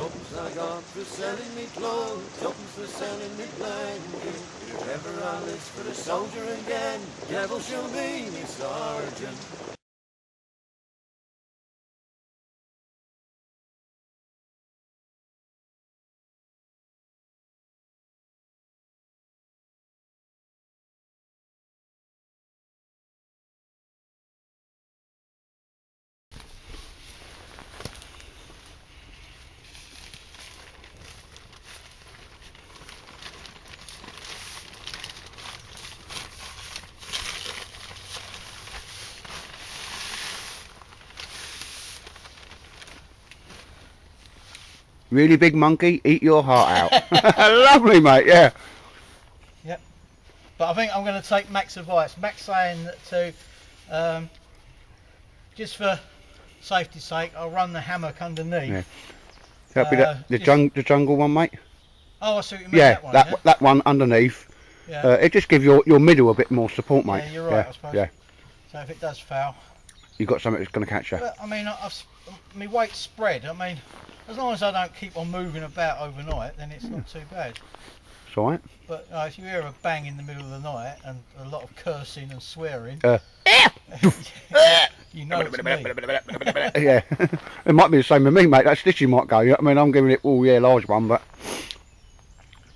Ups I got for selling me clothes, tuppence for selling me blanket. If ever I list for the soldier again, devil show me sergeant. Really big monkey, eat your heart out. Lovely, mate, yeah. Yep. But I think I'm going to take Mac's advice. Mac's saying that to, just for safety's sake, I'll run the hammock underneath. Yeah. That'll be the jungle one, mate. Oh, I see what you mean. Yeah, that one. Yeah? that one underneath. Yeah. It just gives your middle a bit more support, mate. Yeah, you're right, I suppose. Yeah. So if it does foul, You've got something that's going to catch you. But, I mean, my weight's spread. I mean, as long as I don't keep on moving about overnight, then it's not too bad. It's alright. But if you hear a bang in the middle of the night and a lot of cursing and swearing, you know it's me. Yeah. It might be the same with me, mate. That stitching might go. I mean, I'm giving it, oh yeah, large one, but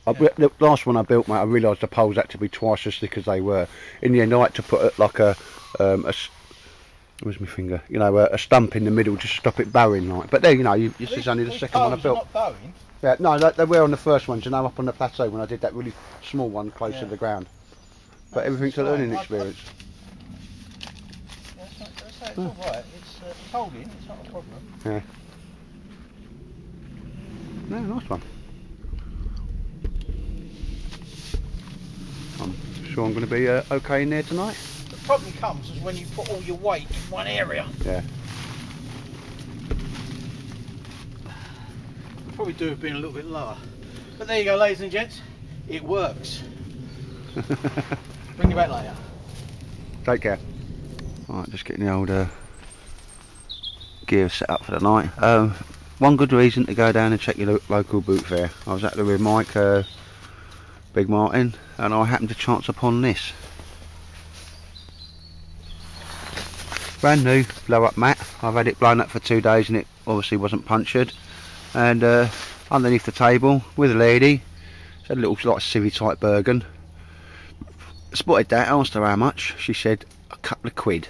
the last one I built, mate, I realised the poles had to be twice as thick as they were. In the end, I had to put like where's my finger? You know, a stump in the middle just to stop it bowing, like. But there, you know, this is only the second one I built. Not bowing. Yeah, no, they were on the first ones, you know, up on the plateau when I did that really small one close to the ground. But everything's a learning experience. It's alright. It's holding. It's not a problem. Yeah. No, nice one. I'm sure I'm going to be okay in there tonight. The problem comes is when you put all your weight in one area. Yeah. Could probably do with being a little bit lower. But there you go, ladies and gents. It works. Bring you back later. Take care. Right, just getting the old gear set up for the night. One good reason to go down and check your local boot fair. I was out there with Mike, Big Martin, and I happened to chance upon this. Brand new blow up mat. I've had it blown up for 2 days and it obviously wasn't punctured. And underneath the table with a lady, it's a little like civvy type Bergen. Spotted that, asked her how much. She said a couple of quid.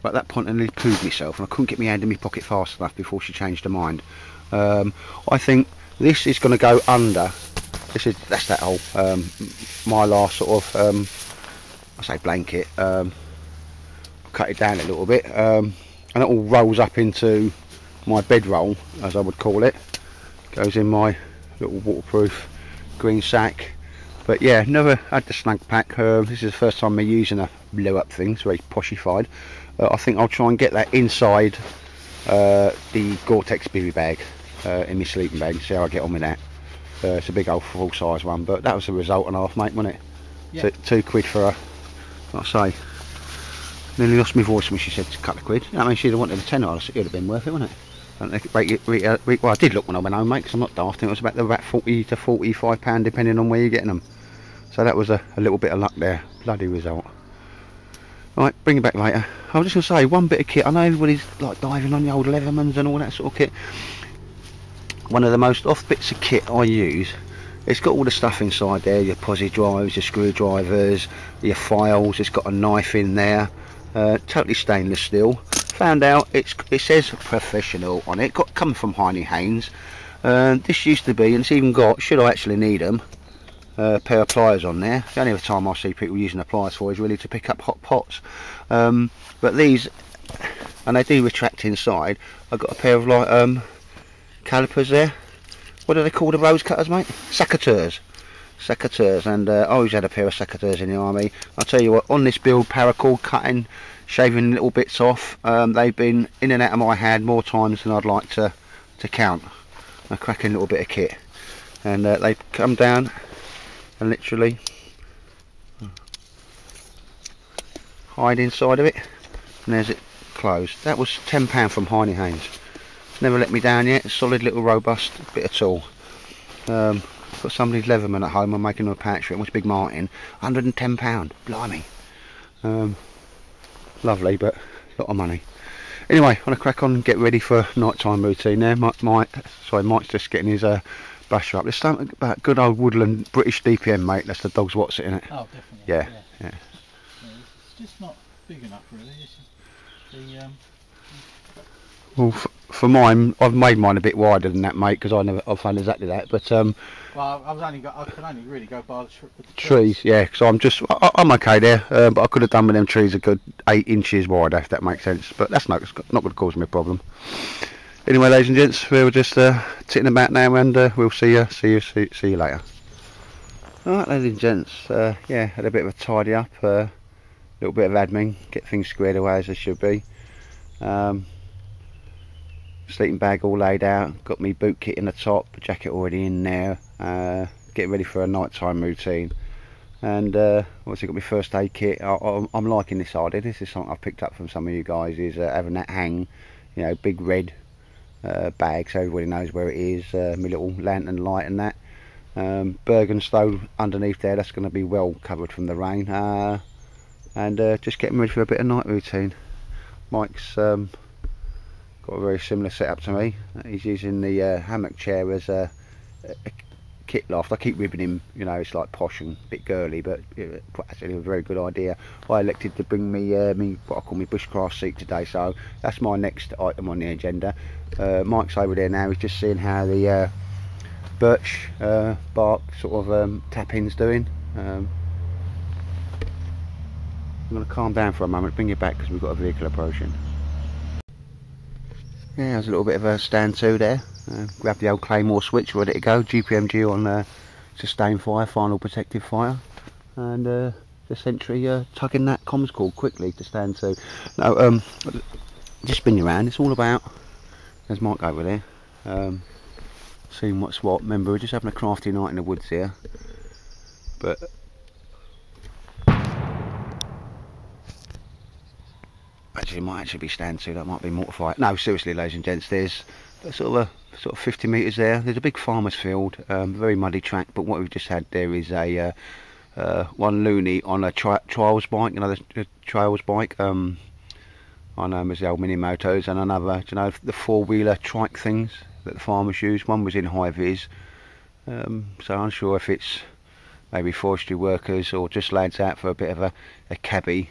But at that point I nearly pooed myself and I couldn't get my hand in my pocket fast enough before she changed her mind. I think this is going to go under. That's that whole mylar sort of I say blanket. Cut it down a little bit, and it all rolls up into my bedroll, as I would call it. Goes in my little waterproof green sack. But yeah, never had the snug pack. This is the first time me using a blow up thing. It's very poshified. I think I'll try and get that inside the Gore-Tex bivvy bag in my sleeping bag. See how I get on with that. It's a big old full size one, but that was the result and a half, mate, wasn't it? Yeah. 2 quid for a, like I say. Nearly lost my voice when she said a couple of quid. I mean, she'd have wanted a tenner. It would have been worth it, wouldn't it? Well, I did look when I went home, mate, because I'm not daft. It was about 40 to 45 pound, depending on where you're getting them. So that was a little bit of luck there. Bloody result. Right, bring it back later. I was just going to say, one bit of kit. I know everybody's like diving on the old Leathermans and all that sort of kit. One of the most off bits of kit I use. It's got all the stuff inside there. Your posi drives, your screwdrivers, your files. It's got a knife in there. Totally stainless steel. Found out it says professional on it. Come from Heine Haynes. This used to be, and it's even got, should I actually need them, a pair of pliers on there. The only other time I see people using the pliers for is really to pick up hot pots. But these, and they do retract inside. I've got a pair of like calipers there. What do they call the rose cutters, mate? Secateurs. Secateurs, and I always had a pair of secateurs in the army. I'll tell you what, on this build, paracord cutting, shaving little bits off, they've been in and out of my hand more times than I'd like to count. A cracking little bit of kit, and they come down and literally hide inside of it, and there's it closed. That was £10 from Heine Haynes. Never let me down yet. Solid little robust bit of tool. Got somebody's Leatherman at home. I'm making them a pouch for it. Much Big Martin. £110. Blimey. Lovely, but a lot of money. Anyway, I'm gonna crack on and get ready for nighttime routine there. Mike's just getting his brusher up. There's something about good old woodland British DPM, mate. That's the dog's what's it in it. Oh, definitely. Yeah. It's just not big enough, really. This is the Well, for mine, I've made mine a bit wider than that, mate, because I've found exactly that. But well, I can only really go by the trees, yeah. Because I'm okay there, but I could have done with them trees a good 8 inches wider, if that makes sense. But that's not going to cause me a problem. Anyway, ladies and gents, we'll just sitting about now, and we'll see you later. All right, ladies and gents, yeah, had a bit of a tidy up, little bit of admin, get things squared away as they should be. Sleeping bag all laid out, got me boot kit in the top, jacket already in there, getting ready for a nighttime routine, and obviously got my first aid kit. I'm liking this idea. This is something I've picked up from some of you guys, is having that hang, you know, big red bag so everybody knows where it is, my little lantern light and that. Bergen stove underneath there, that's going to be well covered from the rain, and just getting ready for a bit of night routine. Mike's got a very similar setup to me. He's using the hammock chair as a kit loft. I keep ribbing him, you know, it's like posh and a bit girly, but actually a very good idea. I elected to bring me what I call my bushcraft seat today, so that's my next item on the agenda. Mike's over there now, he's just seeing how the birch bark sort of tapping's doing. I'm going to calm down for a moment, bring you back because we've got a vehicle approaching. Yeah, there's a little bit of a stand to there. Grab the old Claymore switch, ready to go. GPMG on sustain fire, final protective fire, and the sentry tugging that comms cord quickly to stand to. Now, just spin you around. It's all about. There's Mike over there, seeing what's what. Remember, we're just having a crafty night in the woods here, but. Actually, it might actually be stand to, that might be mortified. No, seriously, ladies and gents, there's sort of 50 metres there. There's a big farmer's field, very muddy track, but what we've just had there is a one loony on a trials bike, you know, the trails bike. I know them as the old mini motos, and another, you know, the 4-wheeler trike things that the farmers use. One was in high vis, so I'm unsure if it's maybe forestry workers or just lads out for a bit of a cabbie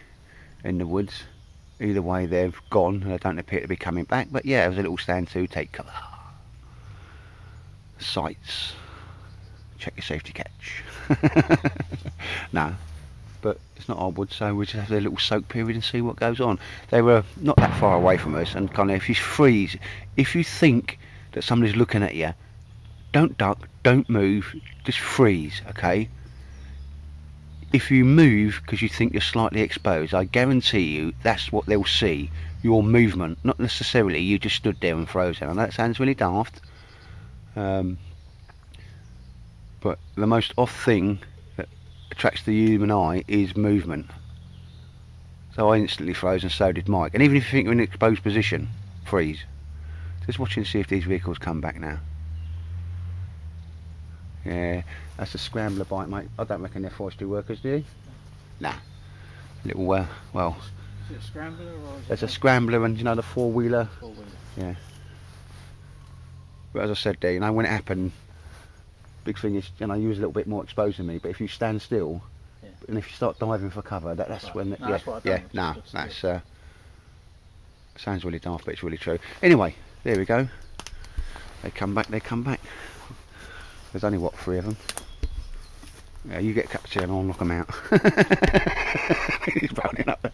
in the woods. Either way, they've gone and they don't appear to be coming back, but yeah, it was a little stand to take cover. Sights, check your safety catch. No, but it's not our wood, so we just have a little soak period and see what goes on. They were not that far away from us, and kind of, if you freeze, if you think that somebody's looking at you, don't duck, don't move, just freeze, okay? If you move because you think you're slightly exposed, I guarantee you that's what they'll see, your movement, not necessarily you just stood there and frozen. I know that sounds really daft, but the most off thing that attracts the human eye is movement. So I instantly froze, and so did Mike. And even if you think you're in an exposed position, freeze. Just watching to see if these vehicles come back now. Yeah, that's a scrambler bike, mate. I don't reckon they're forestry workers, do you? Nah. Little, well... Is it a scrambler or is there's a scrambler and, you know, the 4-wheeler. 4-wheeler. Yeah. But as I said there, you know, when it happened, big thing is, you know, you was a little bit more exposed than me, but if you stand still, yeah, and if you start diving for cover, that's right. When... No, yeah, that's no, that's... sounds really daft, but it's really true. Anyway, there we go. They come back, they come back. There's only, what, 3 of them? Yeah, you get a cup of tea and I'll knock them out. He's rolling up there.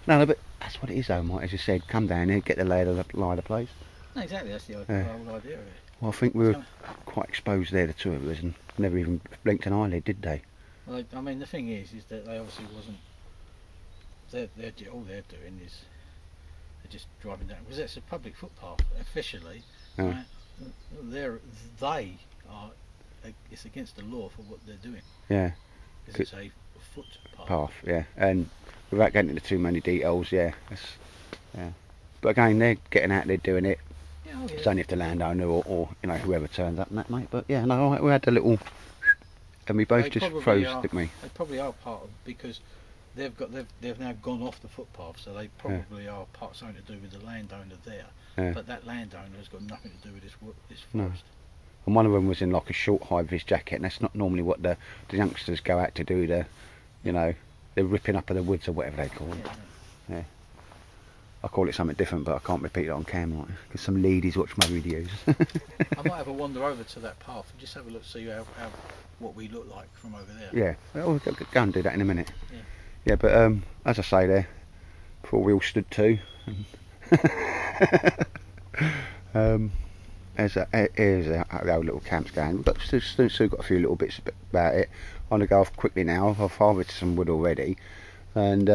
No, but that's what it is though, Mike, as you said. Come down here, get the lay of the place. No, exactly, that's the whole idea of it. Well, I think we were quite exposed there, the 2 of us, and never even blinked an eyelid, did they? Well, I mean, the thing is that they obviously wasn't... all they're doing is... They're just driving down, because it's a public footpath, officially. Oh. Right? It's against the law for what they're doing. Yeah. Because it's a footpath. Yeah, and without getting into too many details, yeah, Yeah. But again, they're getting out there doing it. Yeah, oh, yeah. It's only if the landowner or you know, whoever turns up and that, mate. But yeah, no, we had a little, and we both just froze, didn't we? They probably are part of, because they've now gone off the footpath, so they probably are part something to do with the landowner there. Yeah. But that landowner has got nothing to do with this forest. No. And one of them was in like a short high-vis jacket, and that's not normally what the youngsters go out to do. You know, they're ripping up of the woods or whatever they call it. Yeah. I call it something different, but I can't repeat it on camera because some ladies watch my videos. I might have a wander over to that path and just have a look, see what we look like from over there. Yeah, we'll go and do that in a minute. Yeah. Yeah, but as I say there, before we all stood to. Here's the old little camp's going. We've got still got a few little bits about it. I'm gonna go off quickly now. I've harvested some wood already, and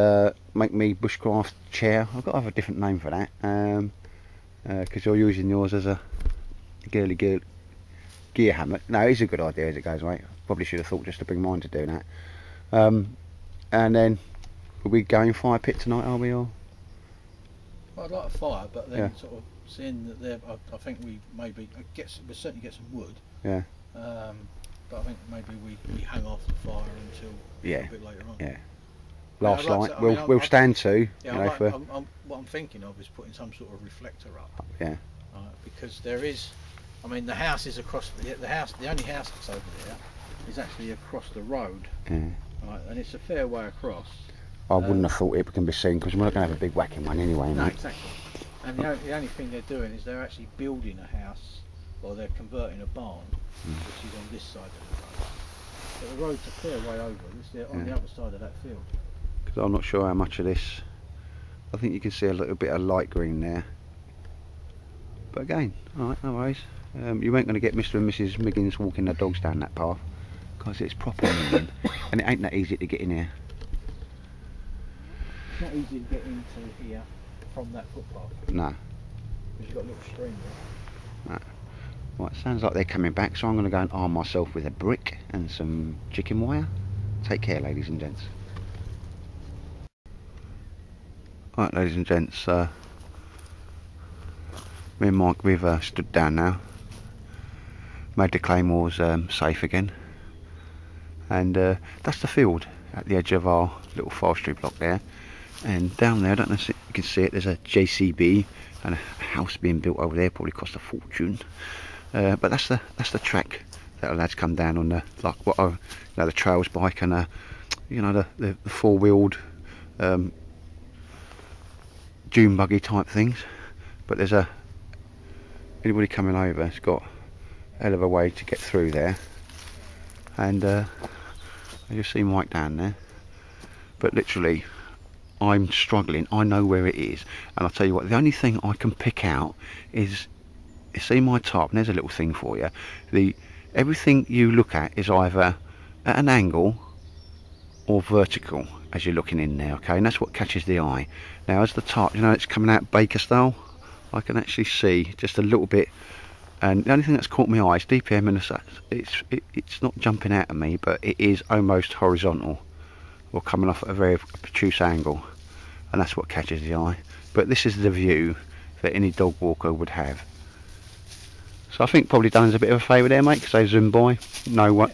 make me bushcraft chair. I've got to have a different name for that, because you're using yours as a girly gear hammock. No, it's a good idea as it goes, mate. Probably should have thought just to bring mine to do that. And then are we going fire pit tonight? Are we all? Well, I'd like a fire, but then sort of seeing that there, I think we maybe we'll certainly get some wood. Yeah. But I think maybe we hang off the fire until a bit later on. Yeah. Last light. We'll stand to. Yeah, you know, what I'm thinking of is putting some sort of reflector up. Yeah. Because there is, I mean, the house is across the house. The only house that's over there is actually across the road. Yeah. Right, and it's a fair way across. I wouldn't have thought it can be seen because we're not going to have a big whacking one anyway, no, mate. Exactly. And the only thing they're doing is they're actually building a house, or they're converting a barn, which is on this side of the road. But the road's a fair way over. It's on the other side of that field. Because I'm not sure how much of this. I think you can see a little bit of light green there. But again, alright, no worries. You ain't going to get Mr. and Mrs. Miggins walking their dogs down that path because it's proper moving, and it ain't that easy to get in here. It's not easy to get into here from that footpath. No. Because you've got a little stream there. No. Right, sounds like they're coming back, so I'm going to go and arm myself with a brick and some chicken wire. Take care, ladies and gents. Right, ladies and gents, me and Mike, we've stood down now, made the claymores safe again, and that's the field at the edge of our little forestry block there. And down there, I don't know if you can see it, there's a JCB and a house being built over there, probably cost a fortune. But that's the track that the lads come down on, the trails bike and you know, the four-wheeled dune buggy type things. But there's anybody coming over, it's got a hell of a way to get through there. And you see Mike down there, but literally I'm struggling. I know where it is, and I'll tell you what, the only thing I can pick out is, you see my top, and there's a little thing for you. Everything you look at is either at an angle or vertical as you're looking in there, okay? And that's what catches the eye. Now as the top, you know, it's coming out Baker style, I can actually see just a little bit, and the only thing that's caught my eye is DPM, and it's not jumping out at me, but it is almost horizontal or coming off at a very obtuse angle, and that's what catches the eye. But this is the view that any dog walker would have. So I think probably done us a bit of a favour there, mate, because they zoom by. No,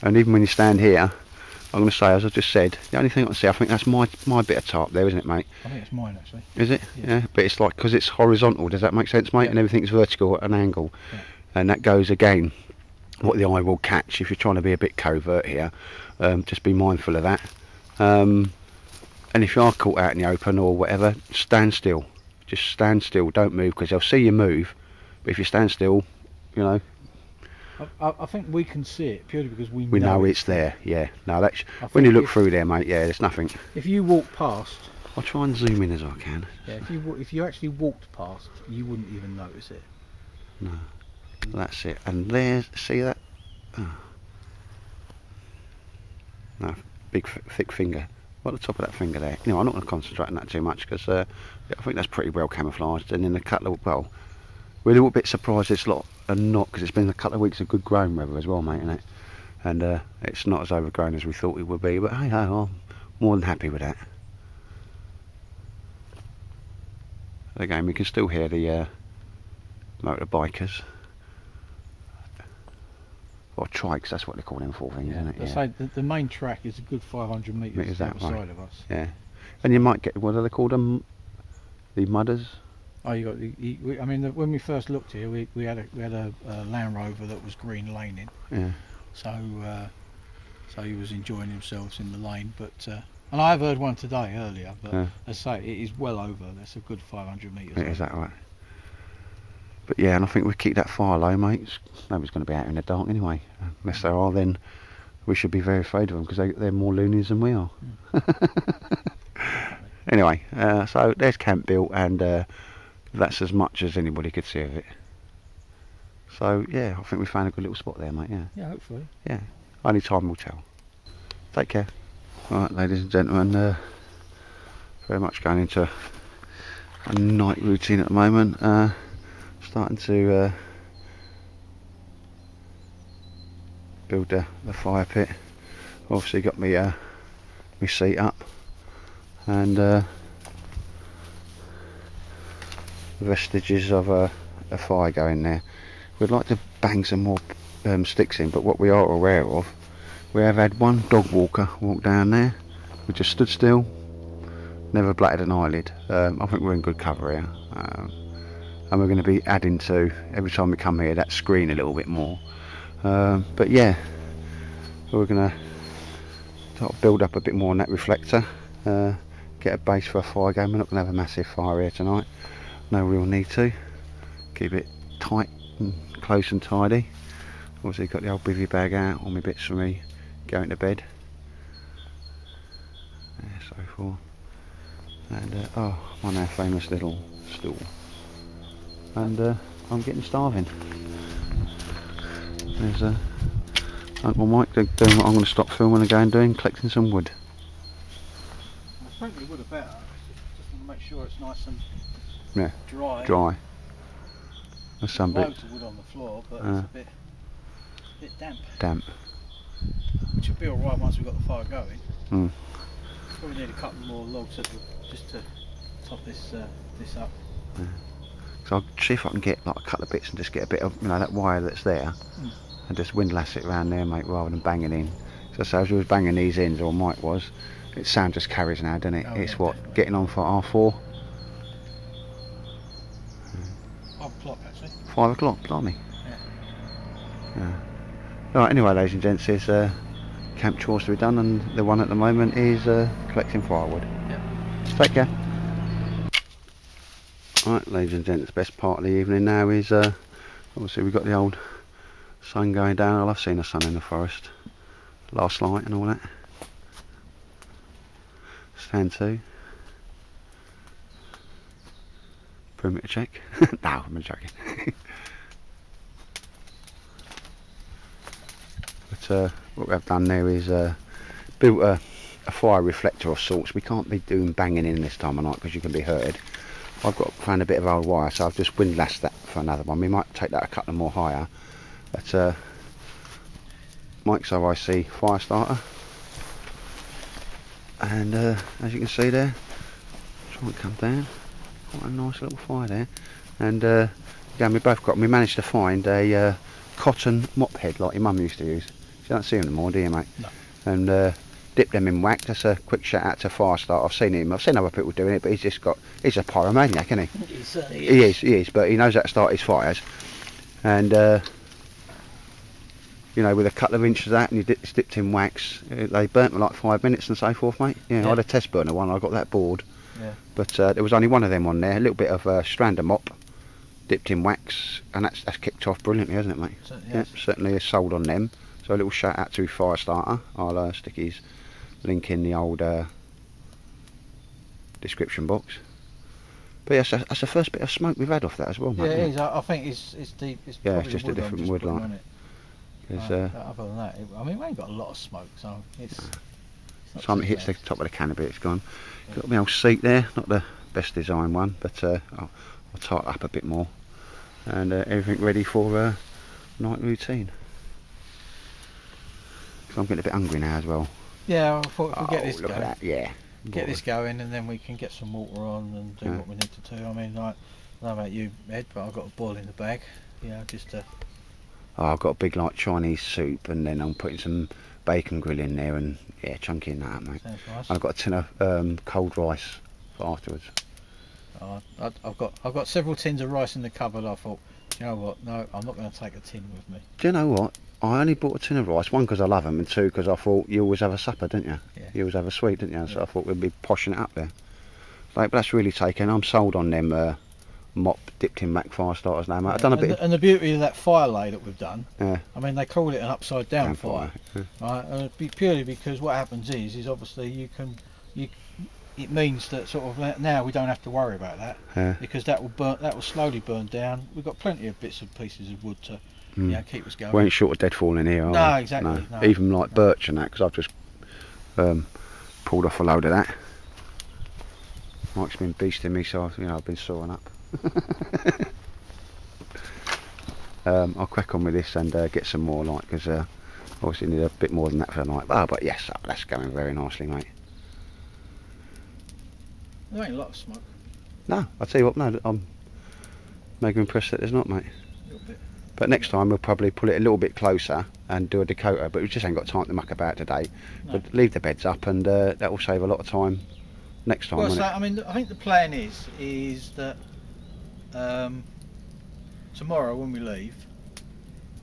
and even when you stand here, I'm going to say, as I just said, the only thing I can see, I think that's my bit of tarp there, isn't it, mate? I think it's mine, actually. Is it? Yeah. But it's like, because it's horizontal, does that make sense, mate? Yeah. And everything's vertical at an angle. Yeah. And that goes, again, what the eye will catch if you're trying to be a bit covert here. Just be mindful of that. And if you are caught out in the open or whatever, stand still. Just stand still, don't move, because they'll see you move. But if you stand still, you know, I think we can see it purely because we know it's there. Yeah. No, that's when you look through there, mate. Yeah, there's nothing. If you walk past, I'll try and zoom in as I can. Yeah. If you actually walked past, you wouldn't even notice it. No. That's it. And there's, see that? Oh. No, big thick finger. What at the top of that finger there? Anyway, I'm not going to concentrate on that too much because I think that's pretty well camouflaged. And then a couple of, well, we're a little bit surprised it's not because it's been a couple of weeks of good growing weather as well, mate, isn't it? And it's not as overgrown as we thought it would be, but hey, I'm more than happy with that. But again, we can still hear the motorbikers. Or trikes, that's what they call them for things, isn't it? They say the main track is a good 500 metres that the way. side of us. Yeah. And you might get, what do they call them? The mudders? Oh, you got. I mean, when we first looked here, we had a Land Rover that was green laning. Yeah. So he was enjoying himself in the lane, but and I have heard one today earlier, but as I say, it is well over. That's a good 500 metres. Is that right? But yeah, and I think we keep that fire low, mate. Nobody's going to be out in the dark anyway. Unless there are, then we should be very afraid of them because they're more loonies than we are. Anyway, so there's camp built, and that's as much as anybody could see of it. So yeah, I think we found a good little spot there, mate. Yeah. Yeah, hopefully. Yeah. Only time will tell. Take care. Alright, ladies and gentlemen, very much going into a night routine at the moment. Starting to build the fire pit. Obviously got my seat up, and the vestiges of a fire going there. We'd like to bang some more sticks in, but what we are aware of, we have had one dog walker walk down there. We just stood still, never blatted an eyelid. I think we're in good cover here. And we're going to be adding to, every time we come here, that screen a little bit more. But yeah, we're going to sort of build up a bit more on that reflector, get a base for a fire going. We're not going to have a massive fire here tonight, no real need to. Keep it tight and close and tidy. Obviously got the old bivvy bag out, all my bits for me going to bed. Yeah, so forth. And oh, one of our famous little stool. And I'm getting starving. There's Uncle Mike doing what I'm going to stop filming and go and doing, collecting some wood. I think we would have better. Just want to make sure it's nice and dry. There's some bits. Loads of wood on the floor, but it's a bit damp. Which will be alright once we've got the fire going. Mm. Probably need a couple more logs just to top this up. Yeah. So I'll see if I can get like a couple of bits and just get a bit of, that wire that's there, and just windlass it around there, mate, rather than banging in. So as we was banging these ends, or Mike was, it sound just carries now, doesn't it? It's what, definitely. Getting on for R4. 5 o'clock actually. 5 o'clock, blimey. Yeah. Alright, anyway, ladies and gents, there's camp chores to be done, and the one at the moment is collecting firewood. Yep. Take care. Right, ladies and gents, the best part of the evening now is obviously we've got the old sun going down. I love seeing the sun in the forest. Last light and all that. Stand to. Perimeter check. No, I'm joking. But what we've done there is built a fire reflector of sorts. We can't be doing banging in this time of night because you can be hurted. I've found a bit of old wire, so I've just windlassed that for another one. We might take that a couple more higher. But Mike's OIC fire starter, and as you can see there, try and come down. Quite a nice little fire there. And again, we managed to find a cotton mop head like your mum used to use. You don't see them anymore, do you, mate? No. And dip them in wax. That's a quick shout out to Firestarter. I've seen other people doing it, but he's a pyromaniac, isn't he? He is, but he knows how to start his fires. And with a couple of inches of that, and it's dipped in wax, they burnt for like 5 minutes and so forth, mate. Yeah, I had a test burner one, I got that bored. Yeah. But there was only one of them on there, a little bit of Strander mop, dipped in wax, and that's kicked off brilliantly, hasn't it, mate? Certainly is sold on them. So a little shout out to Firestarter. I'll stick his link in the old description box. But yes, that's the first bit of smoke we've had off that as well, mate. Yeah, it is. I think it's deep. It's just a different wood line. Other than that, we ain't got a lot of smoke, so it's. Time it hits the top of the canopy, it's gone. Got my old seat there, not the best design one, but I'll tighten up a bit more, and everything ready for night routine. So I'm getting a bit hungry now as well. Yeah, I thought if we get this look going. at that, yeah. get this going, and then we can get some water on and do what we need to do. I mean, like, I don't know about you, Ed, but I've got a boil in the bag, you know, just to... Oh, I've got a big like Chinese soup, and then I'm putting some bacon grill in there, and yeah, chunking that, mate. Sounds nice. I've got a tin of cold rice for afterwards. I've got several tins of rice in the cupboard. I thought, you know what? No, I'm not going to take a tin with me. Do you know what? I only bought a tin of rice, one because I love them, and two because I thought you always have a supper, don't you? Yeah. You always have a sweet, don't you? So I thought we'd be poshing it up there. Like, but that's really taken. I'm sold on them mop dipped in mac fire starters now, mate. I've done a bit. And the beauty of that fire lay that we've done. Yeah. I mean, they call it an upside down fire, yeah. right? And it'd be purely because what happens is obviously it means that sort of now we don't have to worry about that, because that will slowly burn down. We've got plenty of bits and pieces of wood to keep us going. We ain't short of deadfall in here, are we? No, exactly. No. Even like birch and that, because I've just pulled off a load of that. Mike's been beasting me, so I've been sawing up. I'll crack on with this and get some more, like, because obviously need a bit more than that for the night. But yes, that's going very nicely, mate. There ain't a lot of smoke. No, I'll tell you what, no, I'm mega impressed that there's not, mate. A little bit. But next time we'll probably pull it a little bit closer and do a decoder, but we just ain't got time to muck about today. No. But leave the beds up, and that will save a lot of time next time, Well, won't so, it? I mean, I think the plan is that tomorrow when we leave,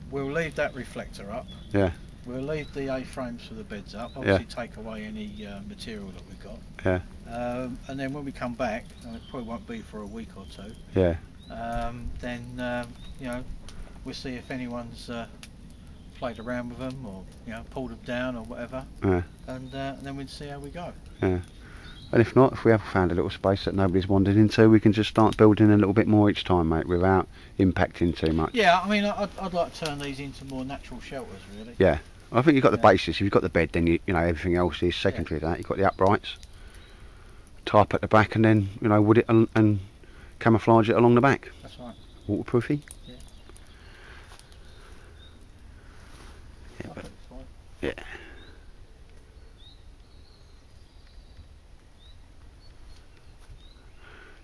we'll leave that reflector up. Yeah. We'll leave the A-frames for the beds up. Obviously, take away any material that we've got. Yeah. And then when we come back, and it probably won't be for a week or two. Yeah. Then we'll see if anyone's played around with them, or pulled them down or whatever. Yeah. And then we'll see how we go. Yeah. And if not, if we have found a little space that nobody's wandered into, we can just start building a little bit more each time, mate, without impacting too much. Yeah, I mean, I'd like to turn these into more natural shelters, really. Yeah. I think you've got the basis. If you've got the bed, then you know everything else is secondary to that. You've got the uprights, tarp at the back, and then wood it and camouflage it along the back. That's right. Waterproofy. Yeah. Yeah, I but think it's fine. yeah.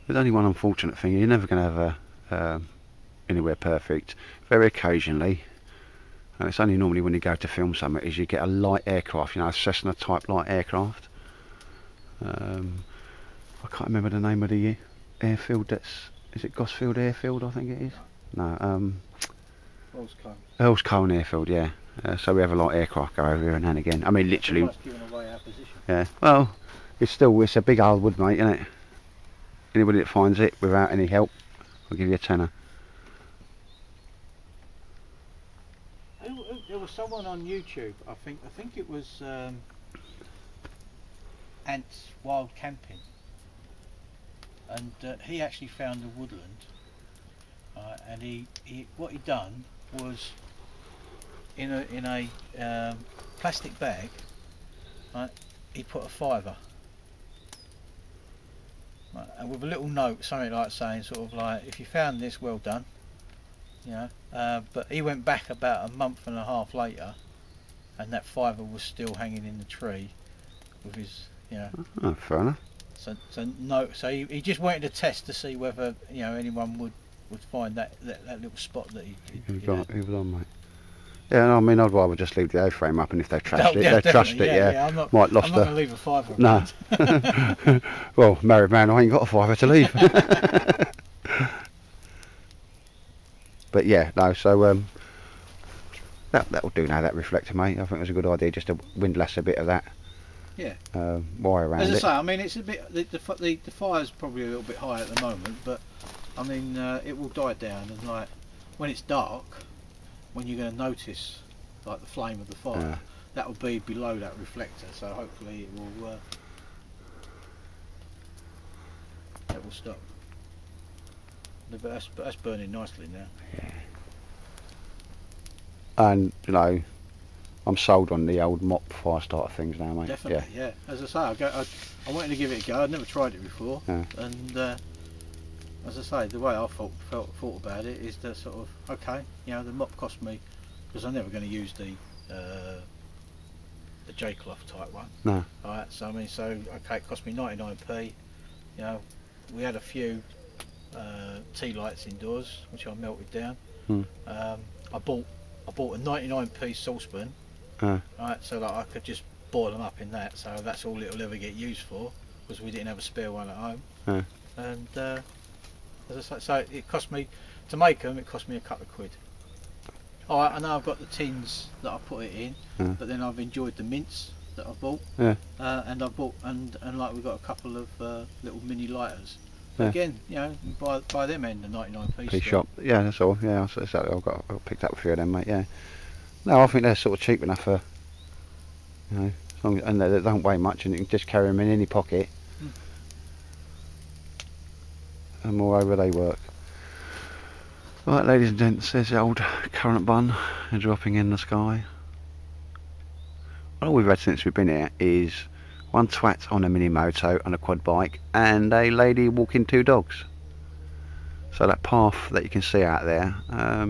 There's only one unfortunate thing. You're never going to have anywhere perfect. Very occasionally. And it's only normally when you go to film something is you get a light aircraft, a Cessna type light aircraft. I can't remember the name of the airfield. Is it Gosfield Airfield? I think it is. No, Earl's Cone Airfield. Yeah. So we have a light aircraft go over here now and again. I mean, literally. Giving away our position. Yeah. Well, it's a big old wood, mate, isn't it? Anybody that finds it without any help, I'll give you a tenner. There was someone on YouTube, I think it was Ant's Wild Camping, and he actually found a woodland, and what he done was in a plastic bag, he put a fiver, and with a little note, something like saying sort of like, if you found this, well done. But he went back about a month and a half later, and that fiver was still hanging in the tree with his, Oh, fair enough. So he just wanted to test to see whether anyone would find that little spot that he was on, mate. Yeah, I mean, I'd rather just leave the A-frame up, and if they trashed they trashed it. Yeah, I'm not going to leave a fiver. No. Well, married man, I ain't got a fiver to leave. But yeah, no. So that'll do now. That reflector, mate. I think it was a good idea just to windlass a bit of that. Yeah. Wire around it. As I say, I mean, it's a bit. The fire's probably a little bit high at the moment, but I mean, it will die down, and like when it's dark, when you're going to notice like the flame of the fire, that will be below that reflector. So hopefully it will stop. But that's burning nicely now. Yeah. And I'm sold on the old mop fire starter things now, mate. Definitely, yeah. As I say, I wanted to give it a go. I'd never tried it before, and as I say, the way I thought about it is that sort of, okay, the mop cost me, because I'm never going to use the the J-cloth type one. No. Alright, so I mean, so okay, it cost me 99p. You know, we had a few tea lights indoors, which I melted down. I bought a 99p saucepan. Right, so that I could just boil them up in that. So that's all it'll ever get used for, because we didn't have a spare one at home. And as I say, so it cost me to make them. It cost me a couple of quid. Alright, I know I've got the tins that I put it in, but then I've enjoyed the mints that I bought. And I bought and like we've got a couple of little mini lighters. Again, you know, buy them in the 99p shop. Yeah, that's all. Yeah, that's exactly. I've picked up a few of them, mate. Yeah. No, I think they're sort of cheap enough for, you know, as long as, and they don't weigh much, and you can just carry them in any pocket. And moreover, they work. Right, ladies and gents, there's the old current bun dropping in the sky. All we've had since we've been here is one twat on a mini moto and a quad bike, and a lady walking two dogs. So that path that you can see out there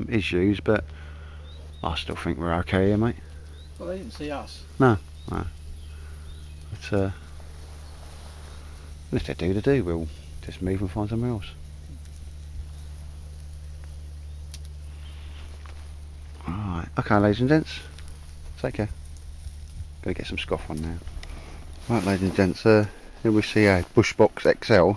is used, but I still think we're okay here, mate. Well, they didn't see us. No, no. But if they do, they do. We'll just move and find somewhere else. Alright, okay, ladies and gents, take care. Gonna get some scoff on now. Right, ladies and gents, here we see a bushbox XL.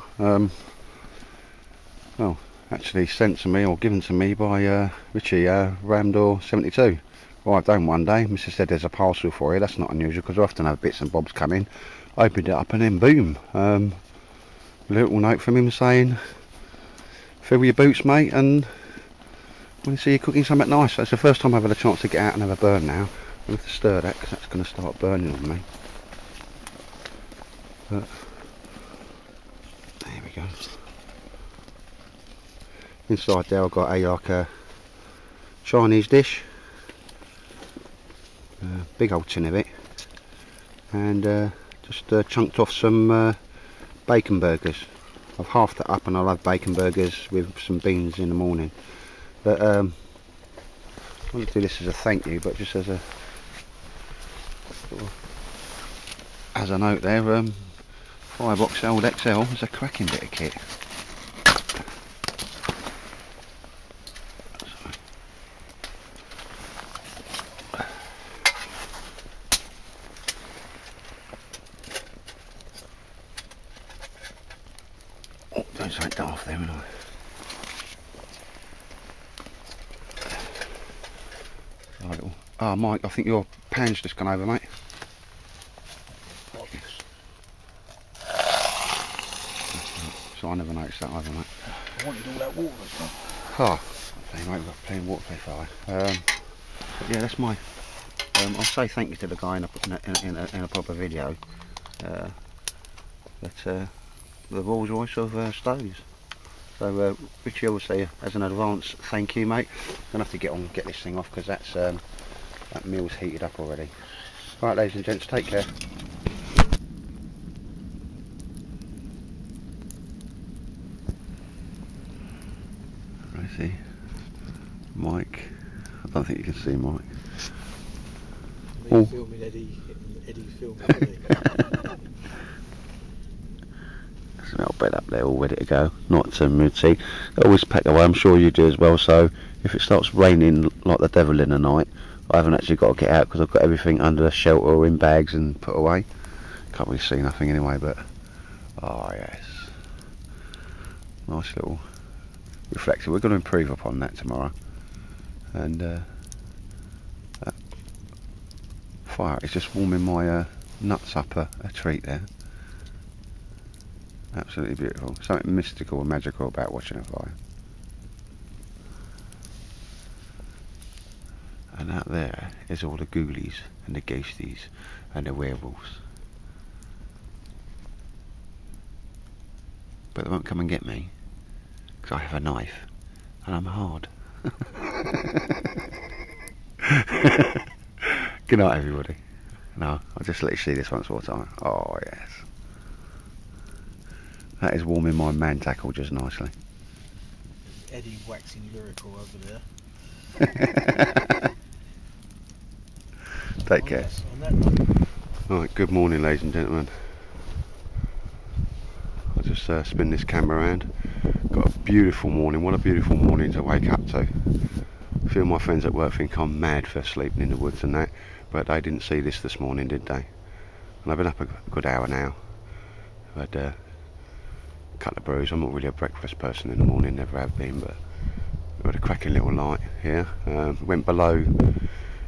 Well, actually sent to me or given to me by Richie, Ramdor 72. Arrived home one day. Mrs. said there's a parcel for you. That's not unusual because I often have bits and bobs come in. Opened it up and then boom, a little note from him saying, fill your boots, mate, and when you see you cooking something nice. So it's the first time I've had a chance to get out and have a burn now. I'll have to stir that because that's going to start burning on me. But there we go. Inside there I've got a Chinese dish, big old tin of it, and just chunked off some bacon burgers. I've halved it up and I'll have bacon burgers with some beans in the morning. But I won't do this as a thank you, but just as a note there. Firebox old XL is a cracking bit of kit. Oh, don't say daft there, haven't I? Oh, Mike, I think your pan's just gone over, mate. So I never noticed that either, mate. I wanted all that water as well. Oh, okay, mate, we've got plenty of water to fire. But yeah, that's my. I'll say thank you to the guy in a proper video. The Rolls Royce of stoves. So Richie, obviously, as an advance thank you, mate. I'm gonna have to get this thing off because that's that meal's heated up already. Right, ladies and gents, take care. I see Mike. I don't think you can see Mike. Me filming Eddie filming Eddie. There's an old bed up there all ready to go. Not moody. Always pack away, I'm sure you do as well, so if it starts raining like the devil in the night, I haven't actually got to get out because I've got everything under the shelter or in bags and put away. Can't really see nothing anyway, but oh yes, nice little reflector. We're going to improve upon that tomorrow. And that fire is just warming my nuts up a treat there. Absolutely beautiful. Something mystical and magical about watching a fire. And out there is all the ghoulies and the ghosties and the werewolves. But they won't come and get me because I have a knife and I'm hard. Good night, everybody. No, I'll just let you see this once more time. Oh yes, that is warming my man tackle just nicely. Eddie waxing lyrical over there. Take care. Yes, on that note. Right, good morning ladies and gentlemen. I'll just spin this camera around. Got a beautiful morning. What a beautiful morning to wake up to. A few of my friends at work think I'm mad for sleeping in the woods and that, but they didn't see this morning, did they? And I've been up a good hour now. I've had a couple of brews. I'm not really a breakfast person in the morning, never have been, but we've had a cracking little light here. Went below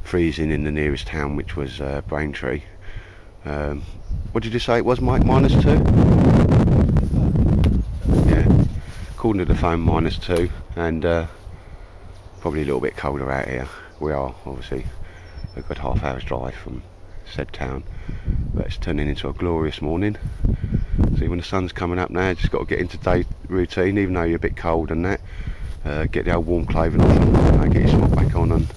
freezing in the nearest town, which was Braintree. What did you say it was, Mike? -2? Yeah, according to the phone, -2, and probably a little bit colder out here. We are obviously a good half hour's drive from said town, but it's turning into a glorious morning. See, when the sun's coming up now, just got to get into day routine, even though you're a bit cold and that. Get the old warm clothing off and get your smock back on and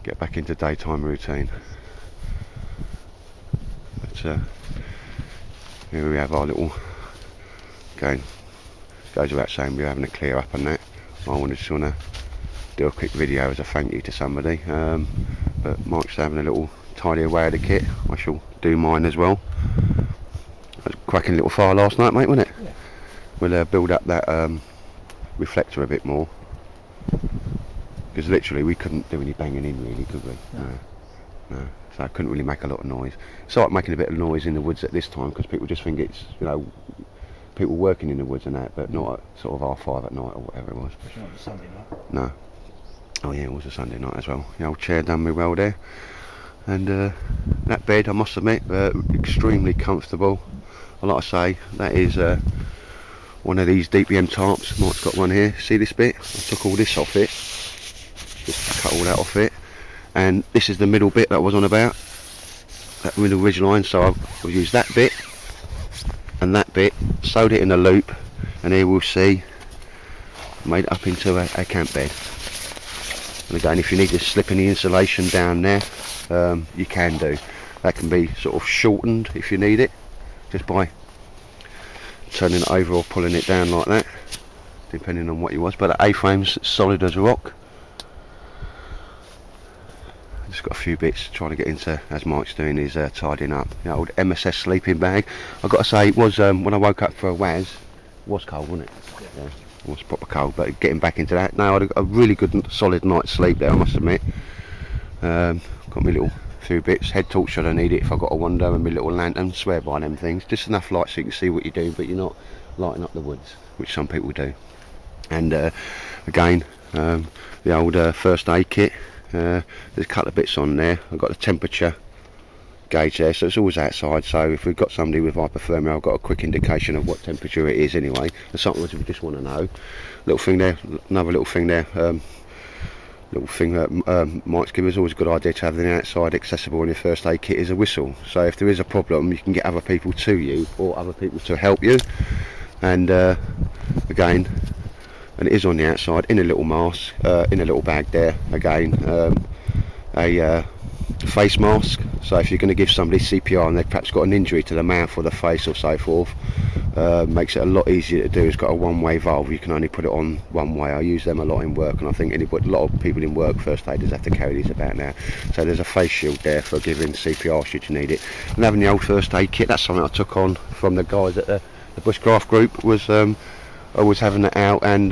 get back into daytime routine. But here we have our little, again, goes without saying we're having a clear up on that. I wanted to want to do a quick video as a thank you to somebody, but Mike's having a little tidy away of the kit. I shall do mine as well. It was a cracking little fire last night, mate, wasn't it? Yeah. We'll build up that reflector a bit more, because literally we couldn't do any banging in really, could we? No. So I couldn't really make a lot of noise. Started making a bit of noise in the woods at this time because people just think it's, you know, people working in the woods and that, but not at sort of 5:30 at night or whatever it was. It's not a Sunday night. No. Oh yeah, it was a Sunday night as well. The old chair done me well there, and that bed, I must admit, extremely comfortable. And like I say, that is one of these DPM tarps. Mike's got one here. See this bit? I took all this off it. Just cut all that off it. And this is the middle bit that I was on about. That middle ridge line. So I've used that bit and that bit, sewed it in a loop, and here we'll see, made it up into a camp bed. And again, if you need to slip any insulation down there, you can do. That can be sort of shortened if you need it, just by turning it over or pulling it down like that, depending on what you want. But the A-frame's solid as rock. Just got a few bits trying to get into, as Mike's doing, is tidying up. The old MSS sleeping bag. I've got to say, it was, when I woke up for a waz, it was cold, wasn't it? Yeah. It was proper cold, but getting back into that, now I had a really good solid night's sleep there, I must admit. Got me little few bits, head torch should I need it if I got a wander, and my little lantern, swear by them things. Just enough light so you can see what you do, but you're not lighting up the woods, which some people do. And again, the old first aid kit. There's a couple of bits on there. I've got the temperature gauge there, so it's always outside, so if we've got somebody with hypothermia, I've got a quick indication of what temperature it is anyway. There's something we just want to know. Little thing there, another little thing there, little thing that Mike's given us, always a good idea to have the outside accessible in your first aid kit, is a whistle. So if there is a problem, you can get other people to you, or other people to help you. And again, and it is on the outside in a little mask, in a little bag there. Again, a face mask, so if you're going to give somebody CPR and they've perhaps got an injury to the mouth or the face or so forth, makes it a lot easier to do. It's got a one-way valve, you can only put it on one way. I use them a lot in work, and I think a lot of people in work, first aiders, have to carry these about now. So there's a face shield there for giving CPR should you need it. And having the old first aid kit, that's something I took on from the guys at the bushcraft group, was always having it out and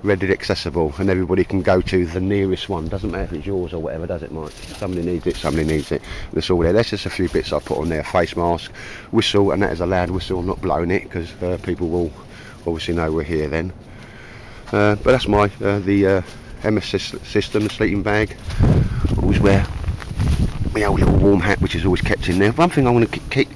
readily accessible, and everybody can go to the nearest one. Doesn't matter if it's yours or whatever, does it, Mike? Somebody needs it, somebody needs it. That's all there. That's just a few bits I put on there. Face mask, whistle, and that is a loud whistle. I'm not blowing it because people will obviously know we're here then. But that's my the MSS system, the sleeping bag. Always wear my old little warm hat, which is always kept in there. One thing I want to keep.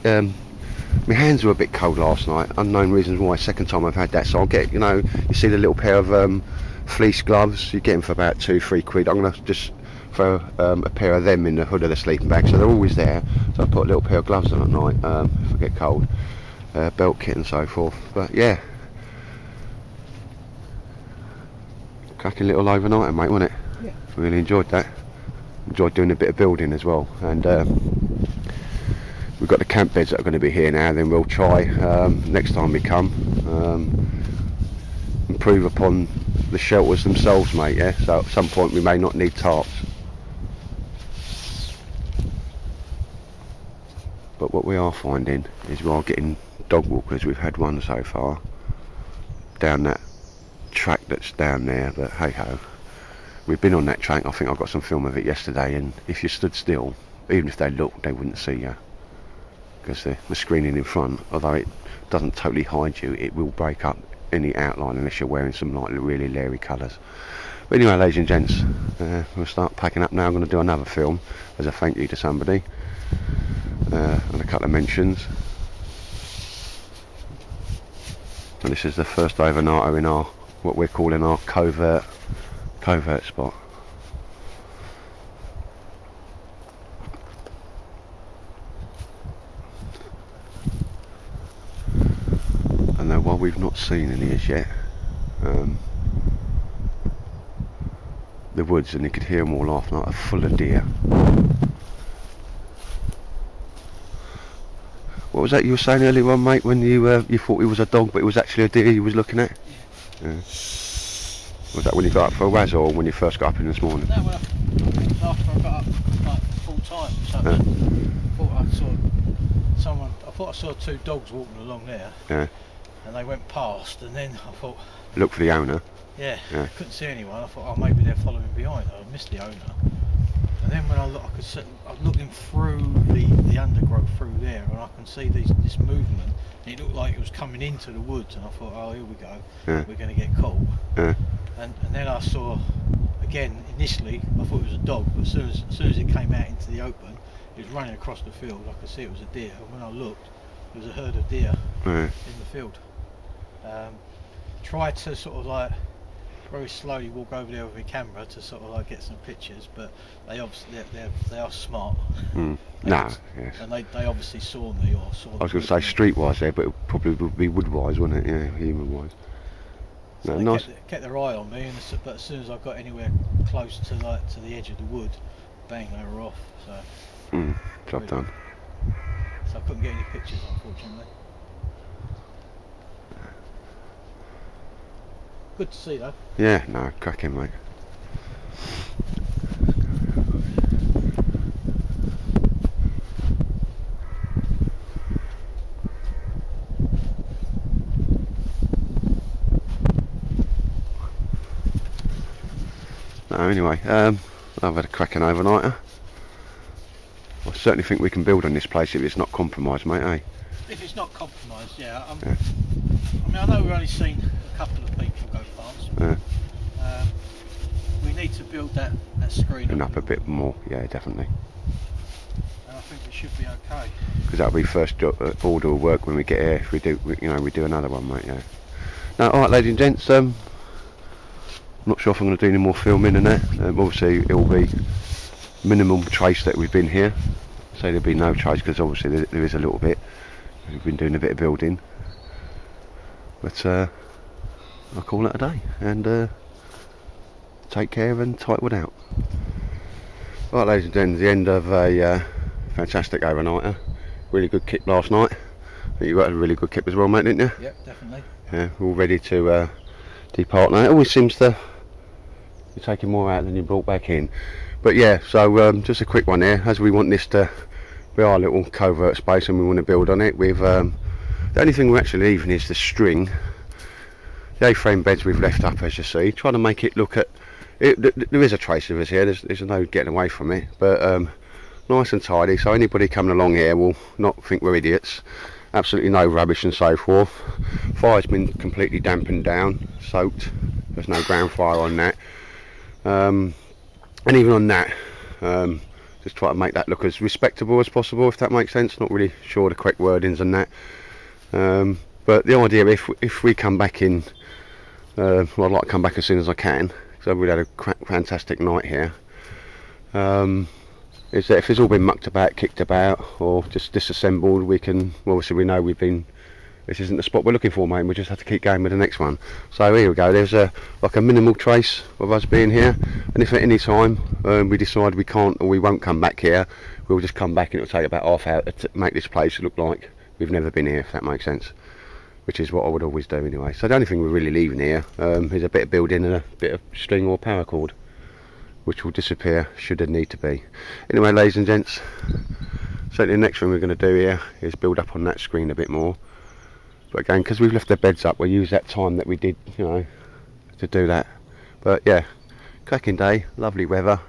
My hands were a bit cold last night, unknown reasons why, second time I've had that, so I'll get, you know, you see the little pair of fleece gloves, you get them for about £2-3. I'm going to just throw a pair of them in the hood of the sleeping bag, so they're always there. So I put a little pair of gloves on at night if I get cold, belt kit and so forth. But yeah, cracking little overnighter, mate, wasn't it? Yeah. Really enjoyed that. Enjoyed doing a bit of building as well, and we've got the camp beds that are going to be here now. Then we'll try next time we come improve upon the shelters themselves, mate. Yeah, so at some point we may not need tarps. what we are finding is we are getting dog walkers. We've had one so far down that track that's down there, but hey ho, we've been on that track. I think I got some film of it yesterday, and if you stood still, even if they looked, they wouldn't see you, because the screening in front, although it doesn't totally hide you, it will break up any outline unless you're wearing some like really leery colours. But anyway, ladies and gents, we'll start packing up now. I'm going to do another film as a thank you to somebody, and a couple of mentions. And this is the first overnighter in our, what we're calling our covert spot. And though while we've not seen any as yet, the woods, and you could hear them all last night, are full of deer. What was that you were saying earlier on, mate, when you thought it was a dog but it was actually a deer you was looking at? Yeah. Was that when you got up for a waz, or when you first got up in this morning? No, after I got up like full time, so I thought I saw two dogs walking along there, yeah, and they went past, and then I thought, look for the owner. Yeah, couldn't see anyone. I thought, oh, maybe they're following behind. I missed the owner. And then when I looked, I was looking through the undergrowth through there, and I can see this movement. And it looked like it was coming into the woods, and I thought, oh, here we go. Yeah. We're going to get caught. Yeah. And then I saw, again, initially, I thought it was a dog, but as soon as it came out into the open, it was running across the field. I could see it was a deer. And when I looked, there was a herd of deer in the field. Tried to sort of like very slowly walk over there with my camera to sort of like get some pictures, but they obviously they are smart. Yes. And they obviously saw me, or saw. I was going to say streetwise there, but it probably would be woodwise, wouldn't it? Yeah, human-wise. So No, they nice. kept their eye on me, but as soon as I got anywhere close to the edge of the wood, bang, they were off. So Job done. So I couldn't get any pictures, unfortunately. Good to see though. Yeah, no, cracking, mate. No, anyway, I've had a cracking overnighter. I certainly think we can build on this place if it's not compromised, mate, eh? If it's not compromised, yeah. I mean, I know we've only seen a couple of people go past. We need to build that screen And up a bit more, yeah, definitely. And I think it should be okay. Because that'll be first order of work when we get here. If we do, we do another one, mate. Yeah. Now, all right, ladies and gents. I'm not sure if I'm going to do any more filming in there. Obviously, it will be minimum trace that we've been here. So there'll be no trace, because obviously there is a little bit. We've been doing a bit of building. But I'll call it a day and take care and tighten out. Right, ladies and gents, the end of a fantastic overnighter. Really good kip last night. I think you got a really good kip as well, mate, didn't you? Yep, definitely. Yeah, all ready to depart now. It always seems to you're taking more out than you brought back in. But yeah, so just a quick one here. As we want this to be our little covert space and we want to build on it, we've the only thing we're actually leaving is the string. The A-frame beds we've left up, as you see, trying to make it look at it. There is a trace of us here, there's no getting away from it, but nice and tidy, so anybody coming along here will not think we're idiots. Absolutely no rubbish and so forth. Fire's been completely dampened down, soaked, there's no ground fire on that, and even on that, just try to make that look as respectable as possible, if that makes sense. Not really sure the correct wordings on that, but the idea, if we come back in, well, I'd like to come back as soon as I can, because we've had a fantastic night here, is that if it's all been mucked about, kicked about, or just disassembled, we can, well, obviously we know this isn't the spot we're looking for, mate, and we just have to keep going with the next one. So here we go, there's like a minimal trace of us being here, and if at any time we decide we can't or we won't come back here, we'll just come back and it'll take about half hour to make this place look like we've never been here, if that makes sense. Which is what I would always do anyway. So the only thing we're really leaving here is a bit of building and a bit of string or power cord, which will disappear should there need to be. Anyway, ladies and gents, So the next thing we're going to do here is build up on that screen a bit more. But again, because we've left the beds up, we'll use that time that we did, you know, to do that. But yeah, cracking day, lovely weather.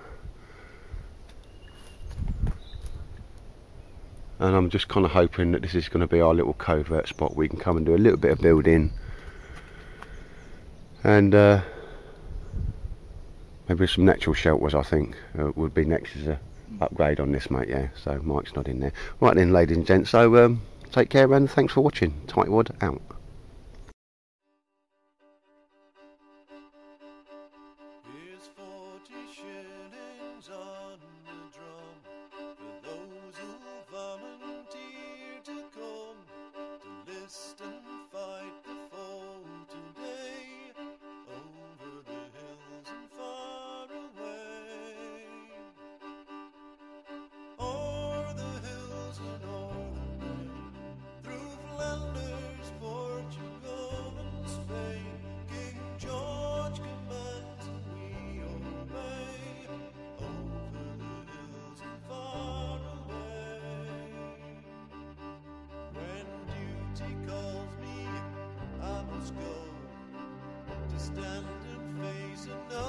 And I'm just kind of hoping that this is going to be our little covert spot. We can come and do a little bit of building. And maybe some natural shelters, I think, would be next as a upgrade on this, mate. Yeah, so Mike's not in there. Right then, ladies and gents, so take care and thanks for watching. Tightwad out. Here's 40 shillings on the drum for those who volunteer to come to list and fight the foe today over the hills and far away. O'er the hills and o'er the plain, through Flanders, Portugal and Spain, King George commands and we obey, over the hills and far away. When duty calls me, I must go, to stand and face another